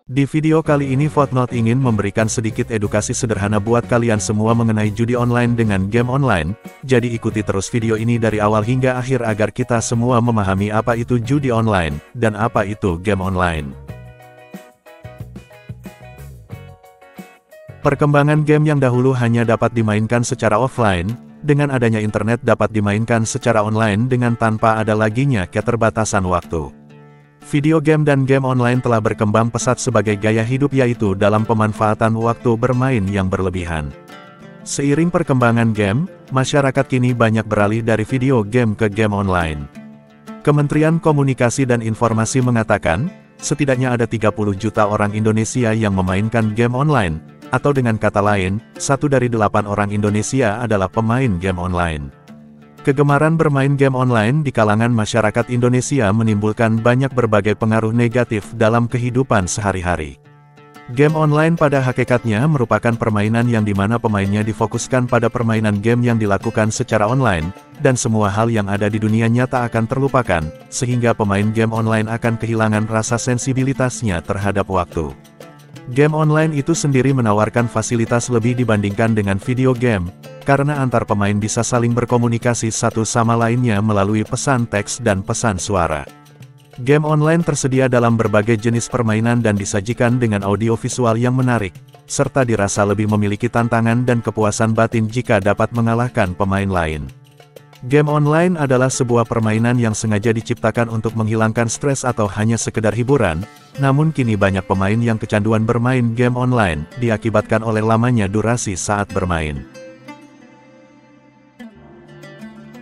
Di video kali ini Fortnite ingin memberikan sedikit edukasi sederhana buat kalian semua mengenai judi online dengan game online, jadi ikuti terus video ini dari awal hingga akhir agar kita semua memahami apa itu judi online, dan apa itu game online. Perkembangan game yang dahulu hanya dapat dimainkan secara offline, dengan adanya internet dapat dimainkan secara online dengan tanpa ada laginya keterbatasan waktu. Video game dan game online telah berkembang pesat sebagai gaya hidup yaitu dalam pemanfaatan waktu bermain yang berlebihan. Seiring perkembangan game, masyarakat kini banyak beralih dari video game ke game online. Kementerian Komunikasi dan Informasi mengatakan, setidaknya ada 30 juta orang Indonesia yang memainkan game online, atau dengan kata lain, 1 dari 8 orang Indonesia adalah pemain game online. Kegemaran bermain game online di kalangan masyarakat Indonesia menimbulkan banyak berbagai pengaruh negatif dalam kehidupan sehari-hari. Game online pada hakikatnya merupakan permainan yang dimana pemainnya difokuskan pada permainan game yang dilakukan secara online, dan semua hal yang ada di dunia nyata akan terlupakan, sehingga pemain game online akan kehilangan rasa sensibilitasnya terhadap waktu. Game online itu sendiri menawarkan fasilitas lebih dibandingkan dengan video game, karena antar pemain bisa saling berkomunikasi satu sama lainnya melalui pesan teks dan pesan suara. Game online tersedia dalam berbagai jenis permainan dan disajikan dengan audio visual yang menarik, serta dirasa lebih memiliki tantangan dan kepuasan batin jika dapat mengalahkan pemain lain. Game online adalah sebuah permainan yang sengaja diciptakan untuk menghilangkan stres atau hanya sekedar hiburan, namun kini banyak pemain yang kecanduan bermain game online, diakibatkan oleh lamanya durasi saat bermain.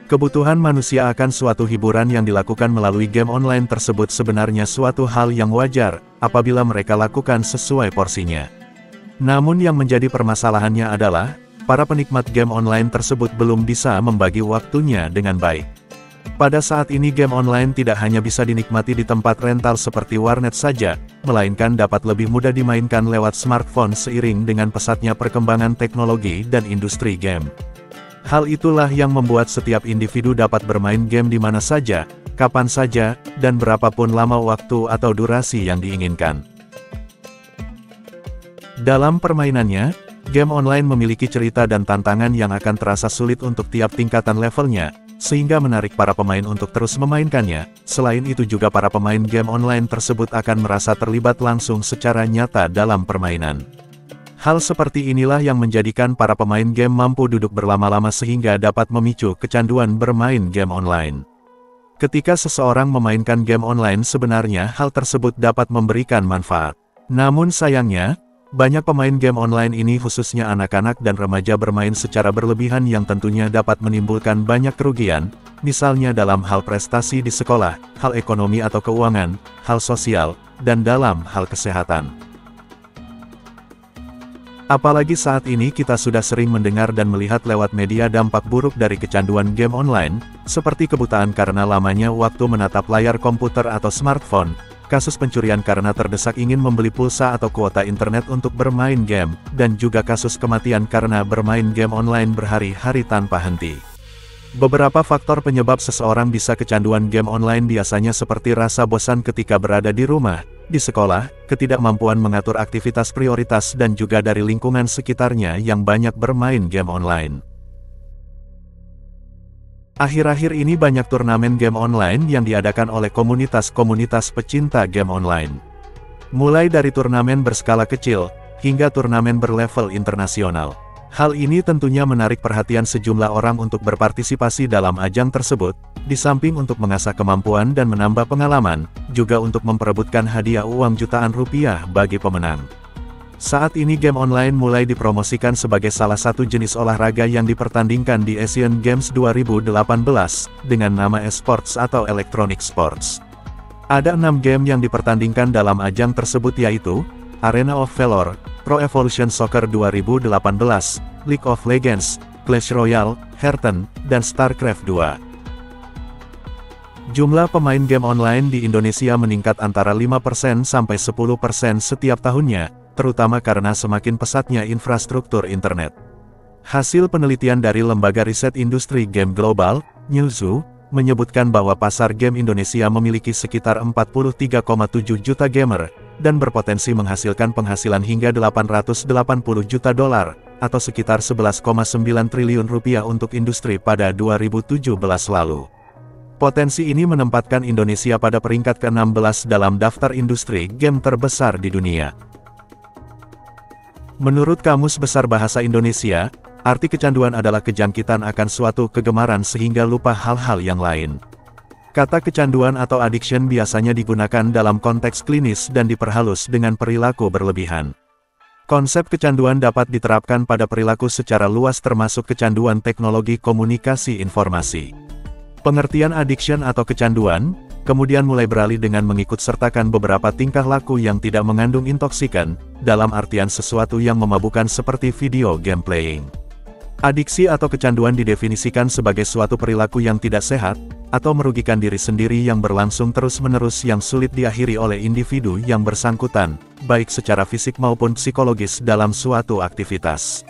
Kebutuhan manusia akan suatu hiburan yang dilakukan melalui game online tersebut sebenarnya suatu hal yang wajar, apabila mereka lakukan sesuai porsinya. Namun yang menjadi permasalahannya adalah, para penikmat game online tersebut belum bisa membagi waktunya dengan baik. Pada saat ini game online tidak hanya bisa dinikmati di tempat rental seperti warnet saja, melainkan dapat lebih mudah dimainkan lewat smartphone seiring dengan pesatnya perkembangan teknologi dan industri game. Hal itulah yang membuat setiap individu dapat bermain game di mana saja, kapan saja, dan berapapun lama waktu atau durasi yang diinginkan. Dalam permainannya, game online memiliki cerita dan tantangan yang akan terasa sulit untuk tiap tingkatan levelnya, sehingga menarik para pemain untuk terus memainkannya. Selain itu juga para pemain game online tersebut akan merasa terlibat langsung secara nyata dalam permainan. Hal seperti inilah yang menjadikan para pemain game mampu duduk berlama-lama sehingga dapat memicu kecanduan bermain game online. Ketika seseorang memainkan game online sebenarnya hal tersebut dapat memberikan manfaat. Namun sayangnya, banyak pemain game online ini khususnya anak-anak dan remaja bermain secara berlebihan yang tentunya dapat menimbulkan banyak kerugian, misalnya dalam hal prestasi di sekolah, hal ekonomi atau keuangan, hal sosial, dan dalam hal kesehatan. Apalagi saat ini kita sudah sering mendengar dan melihat lewat media dampak buruk dari kecanduan game online, seperti kebutaan karena lamanya waktu menatap layar komputer atau smartphone, kasus pencurian karena terdesak ingin membeli pulsa atau kuota internet untuk bermain game, dan juga kasus kematian karena bermain game online berhari-hari tanpa henti. Beberapa faktor penyebab seseorang bisa kecanduan game online biasanya seperti rasa bosan ketika berada di rumah, di sekolah, ketidakmampuan mengatur aktivitas prioritas dan juga dari lingkungan sekitarnya yang banyak bermain game online. Akhir-akhir ini banyak turnamen game online yang diadakan oleh komunitas-komunitas pecinta game online. Mulai dari turnamen berskala kecil, hingga turnamen berlevel internasional. Hal ini tentunya menarik perhatian sejumlah orang untuk berpartisipasi dalam ajang tersebut, di samping untuk mengasah kemampuan dan menambah pengalaman, juga untuk memperebutkan hadiah uang jutaan rupiah bagi pemenang. Saat ini game online mulai dipromosikan sebagai salah satu jenis olahraga yang dipertandingkan di Asian Games 2018, dengan nama esports atau electronic sports. Ada 6 game yang dipertandingkan dalam ajang tersebut yaitu, Arena of Valor, Pro Evolution Soccer 2018, League of Legends, Clash Royale, Hearthstone, dan StarCraft 2. Jumlah pemain game online di Indonesia meningkat antara 5% sampai 10% setiap tahunnya, terutama karena semakin pesatnya infrastruktur internet. Hasil penelitian dari Lembaga Riset Industri Game Global, Newzoo, menyebutkan bahwa pasar game Indonesia memiliki sekitar 43,7 juta gamer, dan berpotensi menghasilkan penghasilan hingga 880 juta dolar, atau sekitar 11,9 triliun rupiah untuk industri pada 2017 lalu. Potensi ini menempatkan Indonesia pada peringkat ke-16 dalam daftar industri game terbesar di dunia. Menurut Kamus Besar Bahasa Indonesia, arti kecanduan adalah kejangkitan akan suatu kegemaran sehingga lupa hal-hal yang lain. Kata kecanduan atau addiction biasanya digunakan dalam konteks klinis dan diperhalus dengan perilaku berlebihan. Konsep kecanduan dapat diterapkan pada perilaku secara luas termasuk kecanduan teknologi komunikasi informasi. Pengertian addiction atau kecanduan, kemudian mulai beralih dengan mengikut sertakan beberapa tingkah laku yang tidak mengandung intoksikan, dalam artian sesuatu yang memabukkan seperti video game playing. Adiksi atau kecanduan didefinisikan sebagai suatu perilaku yang tidak sehat, atau merugikan diri sendiri yang berlangsung terus-menerus yang sulit diakhiri oleh individu yang bersangkutan, baik secara fisik maupun psikologis dalam suatu aktivitas.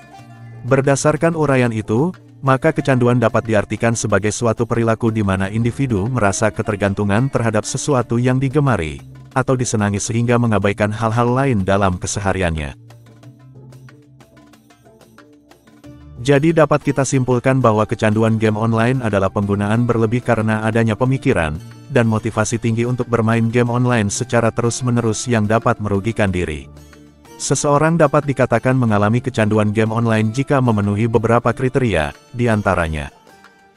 Berdasarkan uraian itu, maka kecanduan dapat diartikan sebagai suatu perilaku di mana individu merasa ketergantungan terhadap sesuatu yang digemari, atau disenangi sehingga mengabaikan hal-hal lain dalam kesehariannya. Jadi dapat kita simpulkan bahwa kecanduan game online adalah penggunaan berlebih karena adanya pemikiran, dan motivasi tinggi untuk bermain game online secara terus-menerus yang dapat merugikan diri. Seseorang dapat dikatakan mengalami kecanduan game online jika memenuhi beberapa kriteria, di antaranya.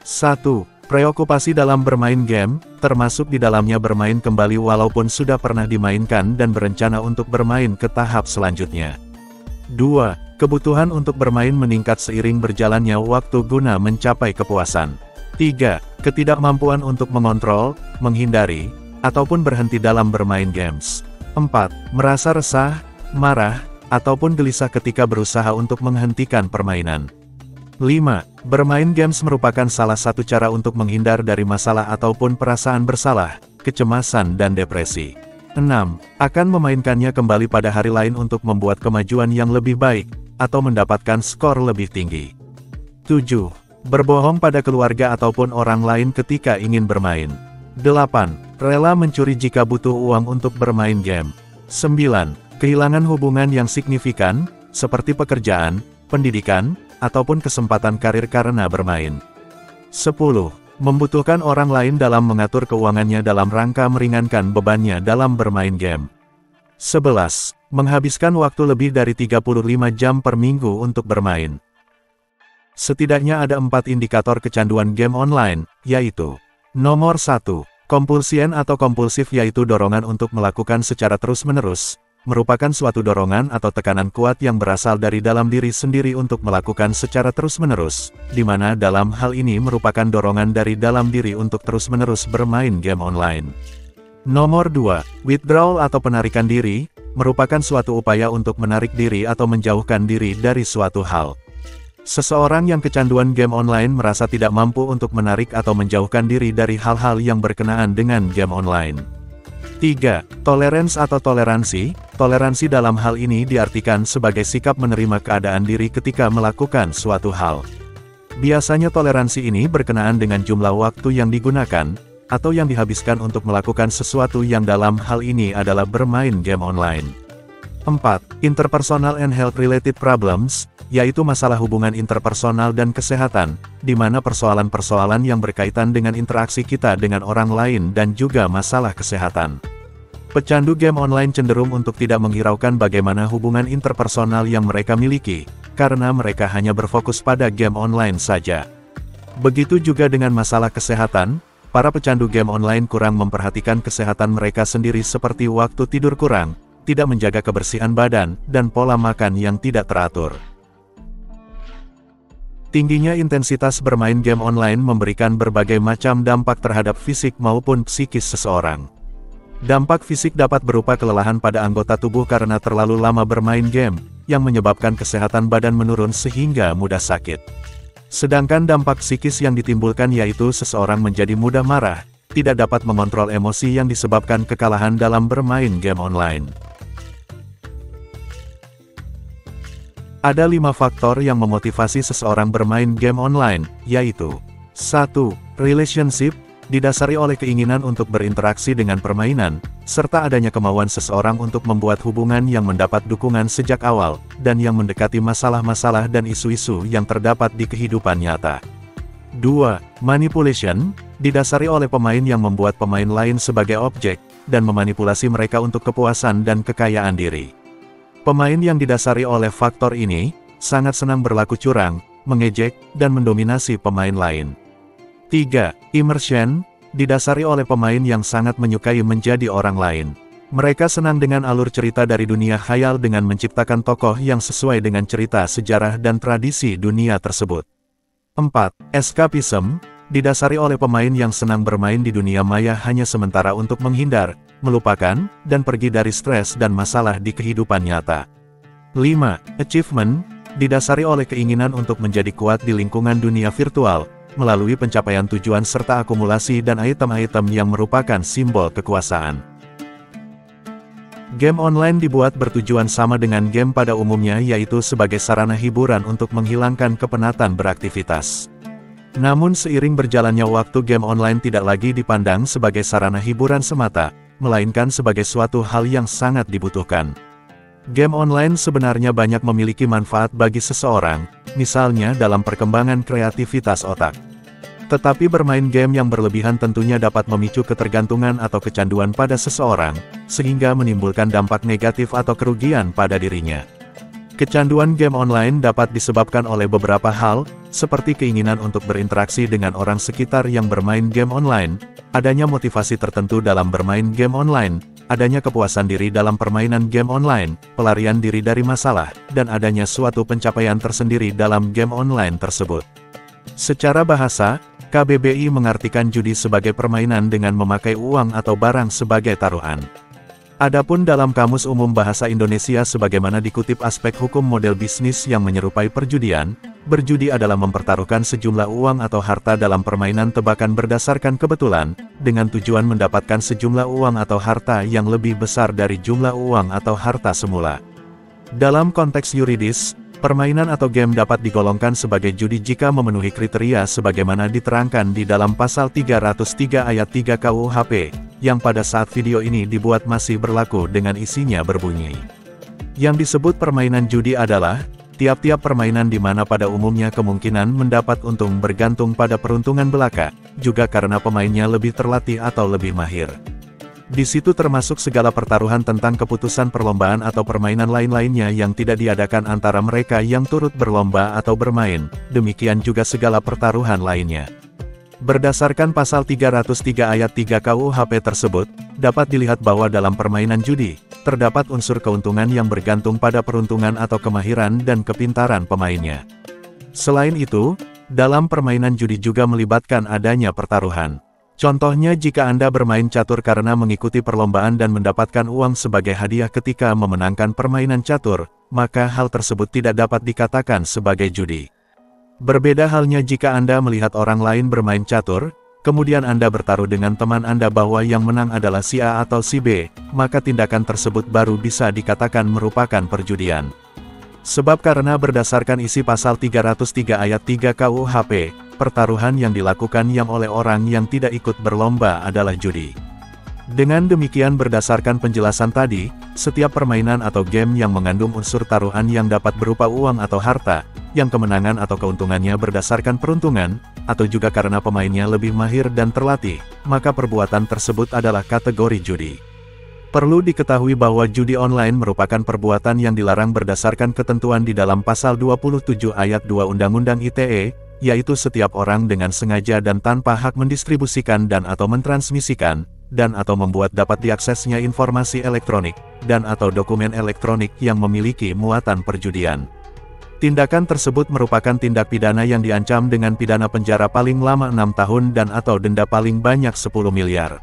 1. Preokupasi dalam bermain game, termasuk di dalamnya bermain kembali walaupun sudah pernah dimainkan dan berencana untuk bermain ke tahap selanjutnya. 2. Kebutuhan untuk bermain meningkat seiring berjalannya waktu guna mencapai kepuasan. 3. Ketidakmampuan untuk mengontrol, menghindari, ataupun berhenti dalam bermain games. 4. Merasa resah, marah, ataupun gelisah ketika berusaha untuk menghentikan permainan. 5. Bermain games merupakan salah satu cara untuk menghindar dari masalah ataupun perasaan bersalah, kecemasan dan depresi. 6. Akan memainkannya kembali pada hari lain untuk membuat kemajuan yang lebih baik, atau mendapatkan skor lebih tinggi. 7. Berbohong pada keluarga ataupun orang lain ketika ingin bermain. 8. Rela mencuri jika butuh uang untuk bermain game. 9. Kehilangan hubungan yang signifikan, seperti pekerjaan, pendidikan, ataupun kesempatan karir karena bermain. 10. Membutuhkan orang lain dalam mengatur keuangannya dalam rangka meringankan bebannya dalam bermain game. 11. Menghabiskan waktu lebih dari 35 jam per minggu untuk bermain. Setidaknya ada 4 indikator kecanduan game online, yaitu: Nomor 1. Kompulsien atau kompulsif yaitu dorongan untuk melakukan secara terus-menerus, merupakan suatu dorongan atau tekanan kuat yang berasal dari dalam diri sendiri untuk melakukan secara terus-menerus, di mana dalam hal ini merupakan dorongan dari dalam diri untuk terus-menerus bermain game online. Nomor 2. Withdrawal atau penarikan diri, merupakan suatu upaya untuk menarik diri atau menjauhkan diri dari suatu hal. Seseorang yang kecanduan game online merasa tidak mampu untuk menarik atau menjauhkan diri dari hal-hal yang berkenaan dengan game online. 3. Tolerance atau toleransi. Toleransi dalam hal ini diartikan sebagai sikap menerima keadaan diri ketika melakukan suatu hal. Biasanya toleransi ini berkenaan dengan jumlah waktu yang digunakan, atau yang dihabiskan untuk melakukan sesuatu yang dalam hal ini adalah bermain game online. 4. Interpersonal and health-related problems, yaitu masalah hubungan interpersonal dan kesehatan, di mana persoalan-persoalan yang berkaitan dengan interaksi kita dengan orang lain dan juga masalah kesehatan. Pecandu game online cenderung untuk tidak menghiraukan bagaimana hubungan interpersonal yang mereka miliki, karena mereka hanya berfokus pada game online saja. Begitu juga dengan masalah kesehatan, para pecandu game online kurang memperhatikan kesehatan mereka sendiri seperti waktu tidur kurang, tidak menjaga kebersihan badan, dan pola makan yang tidak teratur. Tingginya intensitas bermain game online memberikan berbagai macam dampak terhadap fisik maupun psikis seseorang. Dampak fisik dapat berupa kelelahan pada anggota tubuh karena terlalu lama bermain game, yang menyebabkan kesehatan badan menurun sehingga mudah sakit. Sedangkan dampak psikis yang ditimbulkan yaitu seseorang menjadi mudah marah, tidak dapat mengontrol emosi yang disebabkan kekalahan dalam bermain game online. Ada 5 faktor yang memotivasi seseorang bermain game online, yaitu: 1. Relationship. didasari oleh keinginan untuk berinteraksi dengan permainan, serta adanya kemauan seseorang untuk membuat hubungan yang mendapat dukungan sejak awal, dan yang mendekati masalah-masalah dan isu-isu yang terdapat di kehidupan nyata. 2. Manipulation, didasari oleh pemain yang membuat pemain lain sebagai objek, dan memanipulasi mereka untuk kepuasan dan kekayaan diri. Pemain yang didasari oleh faktor ini, sangat senang berlaku curang, mengejek, dan mendominasi pemain lain. 3. Immersion, didasari oleh pemain yang sangat menyukai menjadi orang lain. Mereka senang dengan alur cerita dari dunia khayal dengan menciptakan tokoh yang sesuai dengan cerita sejarah dan tradisi dunia tersebut. 4. Escapism, didasari oleh pemain yang senang bermain di dunia maya hanya sementara untuk menghindar, melupakan, dan pergi dari stres dan masalah di kehidupan nyata. 5. Achievement, didasari oleh keinginan untuk menjadi kuat di lingkungan dunia virtual, melalui pencapaian tujuan serta akumulasi dan item-item yang merupakan simbol kekuasaan. Game online dibuat bertujuan sama dengan game pada umumnya, yaitu sebagai sarana hiburan untuk menghilangkan kepenatan beraktivitas. Namun seiring berjalannya waktu, game online tidak lagi dipandang sebagai sarana hiburan semata, melainkan sebagai suatu hal yang sangat dibutuhkan. Game online sebenarnya banyak memiliki manfaat bagi seseorang, misalnya dalam perkembangan kreativitas otak. Tetapi bermain game yang berlebihan tentunya dapat memicu ketergantungan atau kecanduan pada seseorang, sehingga menimbulkan dampak negatif atau kerugian pada dirinya. Kecanduan game online dapat disebabkan oleh beberapa hal, seperti keinginan untuk berinteraksi dengan orang sekitar yang bermain game online, adanya motivasi tertentu dalam bermain game online, adanya kepuasan diri dalam permainan game online, pelarian diri dari masalah, dan adanya suatu pencapaian tersendiri dalam game online tersebut. Secara bahasa, KBBI mengartikan judi sebagai permainan dengan memakai uang atau barang sebagai taruhan. Adapun dalam Kamus Umum Bahasa Indonesia sebagaimana dikutip aspek hukum model bisnis yang menyerupai perjudian, berjudi adalah mempertaruhkan sejumlah uang atau harta dalam permainan tebakan berdasarkan kebetulan, dengan tujuan mendapatkan sejumlah uang atau harta yang lebih besar dari jumlah uang atau harta semula. Dalam konteks yuridis, permainan atau game dapat digolongkan sebagai judi jika memenuhi kriteria sebagaimana diterangkan di dalam Pasal 303 Ayat 3 KUHP, yang pada saat video ini dibuat masih berlaku dengan isinya berbunyi. Yang disebut permainan judi adalah tiap-tiap permainan di mana pada umumnya kemungkinan mendapat untung bergantung pada peruntungan belaka, juga karena pemainnya lebih terlatih atau lebih mahir. Di situ termasuk segala pertaruhan tentang keputusan perlombaan atau permainan lain-lainnya yang tidak diadakan antara mereka yang turut berlomba atau bermain, demikian juga segala pertaruhan lainnya. Berdasarkan Pasal 303 Ayat 3 KUHP tersebut, dapat dilihat bahwa dalam permainan judi, terdapat unsur keuntungan yang bergantung pada peruntungan atau kemahiran dan kepintaran pemainnya. Selain itu, dalam permainan judi juga melibatkan adanya pertaruhan. Contohnya jika Anda bermain catur karena mengikuti perlombaan dan mendapatkan uang sebagai hadiah ketika memenangkan permainan catur, maka hal tersebut tidak dapat dikatakan sebagai judi. Berbeda halnya jika Anda melihat orang lain bermain catur, kemudian Anda bertaruh dengan teman Anda bahwa yang menang adalah si A atau si B, maka tindakan tersebut baru bisa dikatakan merupakan perjudian. Sebab karena berdasarkan isi Pasal 303 Ayat 3 KUHP, pertaruhan yang dilakukan oleh orang yang tidak ikut berlomba adalah judi. Dengan demikian berdasarkan penjelasan tadi, setiap permainan atau game yang mengandung unsur taruhan yang dapat berupa uang atau harta, yang kemenangan atau keuntungannya berdasarkan peruntungan, atau juga karena pemainnya lebih mahir dan terlatih, maka perbuatan tersebut adalah kategori judi. Perlu diketahui bahwa judi online merupakan perbuatan yang dilarang berdasarkan ketentuan di dalam Pasal 27 Ayat 2 Undang-Undang ITE, yaitu setiap orang dengan sengaja dan tanpa hak mendistribusikan dan atau mentransmisikan, dan atau membuat dapat diaksesnya informasi elektronik, dan atau dokumen elektronik yang memiliki muatan perjudian. Tindakan tersebut merupakan tindak pidana yang diancam dengan pidana penjara paling lama 6 tahun dan atau denda paling banyak 10 miliar.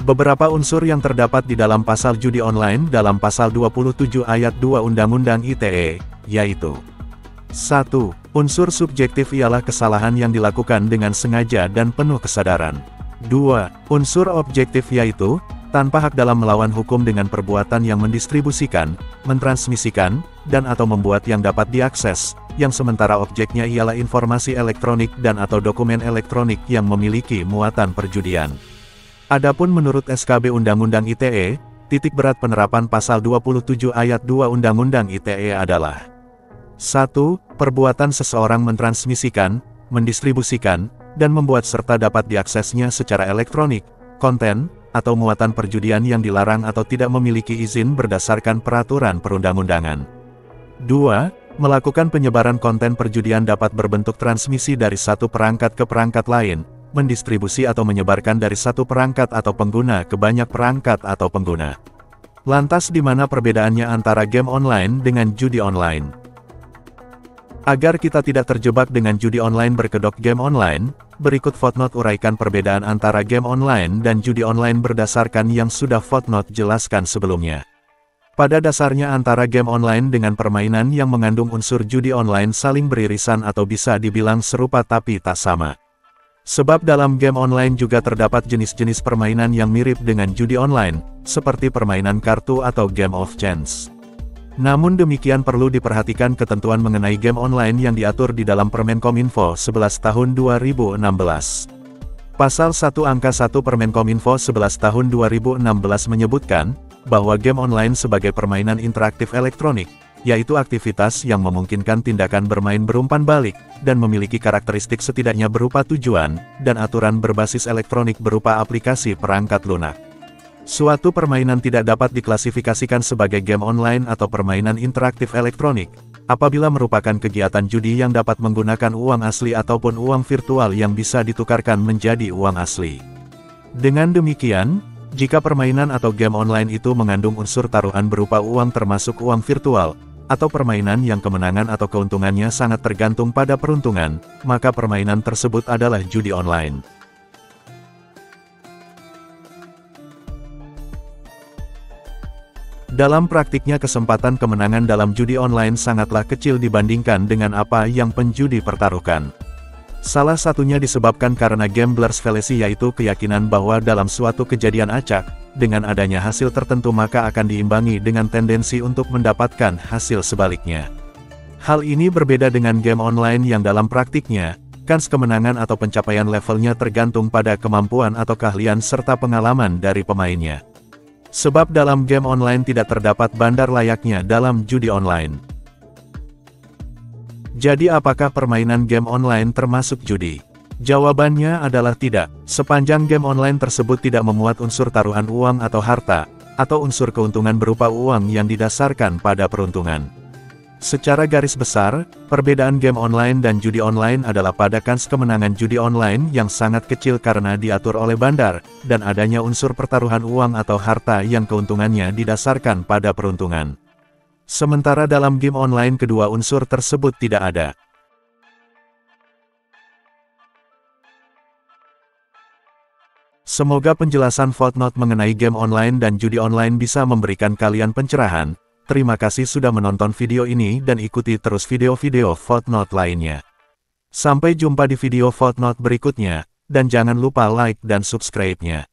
Beberapa unsur yang terdapat di dalam pasal judi online dalam Pasal 27 Ayat 2 Undang-Undang ITE, yaitu 1. Unsur subjektif ialah kesalahan yang dilakukan dengan sengaja dan penuh kesadaran. 2. Unsur objektif yaitu, tanpa hak dalam melawan hukum dengan perbuatan yang mendistribusikan, mentransmisikan, dan atau membuat yang dapat diakses, yang sementara objeknya ialah informasi elektronik dan atau dokumen elektronik yang memiliki muatan perjudian. Adapun menurut SKB Undang-Undang ITE, titik berat penerapan pasal 27 ayat 2 Undang-Undang ITE adalah 1. Perbuatan seseorang mentransmisikan, mendistribusikan, dan membuat serta dapat diaksesnya secara elektronik, konten, atau muatan perjudian yang dilarang atau tidak memiliki izin berdasarkan peraturan perundang-undangan. 2. Melakukan penyebaran konten perjudian dapat berbentuk transmisi dari satu perangkat ke perangkat lain, mendistribusi atau menyebarkan dari satu perangkat atau pengguna ke banyak perangkat atau pengguna. Lantas di mana perbedaannya antara game online dengan judi online? Agar kita tidak terjebak dengan judi online berkedok game online, berikut footnote uraikan perbedaan antara game online dan judi online berdasarkan yang sudah footnote jelaskan sebelumnya. Pada dasarnya antara game online dengan permainan yang mengandung unsur judi online saling beririsan atau bisa dibilang serupa tapi tak sama. Sebab dalam game online juga terdapat jenis-jenis permainan yang mirip dengan judi online, seperti permainan kartu atau game of chance. Namun demikian perlu diperhatikan ketentuan mengenai game online yang diatur di dalam Permenkominfo 11 tahun 2016. Pasal 1 angka 1 Permenkominfo 11 tahun 2016 menyebutkan, bahwa game online sebagai permainan interaktif elektronik, yaitu aktivitas yang memungkinkan tindakan bermain berumpan balik, dan memiliki karakteristik setidaknya berupa tujuan, dan aturan berbasis elektronik berupa aplikasi perangkat lunak. Suatu permainan tidak dapat diklasifikasikan sebagai game online atau permainan interaktif elektronik, apabila merupakan kegiatan judi yang dapat menggunakan uang asli ataupun uang virtual yang bisa ditukarkan menjadi uang asli. Dengan demikian, jika permainan atau game online itu mengandung unsur taruhan berupa uang termasuk uang virtual, atau permainan yang kemenangan atau keuntungannya sangat tergantung pada peruntungan, maka permainan tersebut adalah judi online. Dalam praktiknya kesempatan kemenangan dalam judi online sangatlah kecil dibandingkan dengan apa yang penjudi pertaruhkan. Salah satunya disebabkan karena gamblers fallacy, yaitu keyakinan bahwa dalam suatu kejadian acak, dengan adanya hasil tertentu maka akan diimbangi dengan tendensi untuk mendapatkan hasil sebaliknya. Hal ini berbeda dengan game online yang dalam praktiknya, kans kemenangan atau pencapaian levelnya tergantung pada kemampuan atau keahlian serta pengalaman dari pemainnya. Sebab dalam game online tidak terdapat bandar layaknya dalam judi online. Jadi apakah permainan game online termasuk judi? Jawabannya adalah tidak, sepanjang game online tersebut tidak memuat unsur taruhan uang atau harta, atau unsur keuntungan berupa uang yang didasarkan pada peruntungan. Secara garis besar, perbedaan game online dan judi online adalah pada kans kemenangan judi online yang sangat kecil karena diatur oleh bandar, dan adanya unsur pertaruhan uang atau harta yang keuntungannya didasarkan pada peruntungan. Sementara dalam game online kedua unsur tersebut tidak ada. Semoga penjelasan footnote mengenai game online dan judi online bisa memberikan kalian pencerahan. Terima kasih sudah menonton video ini dan ikuti terus video-video footnote lainnya. Sampai jumpa di video footnote berikutnya, dan jangan lupa like dan subscribe-nya.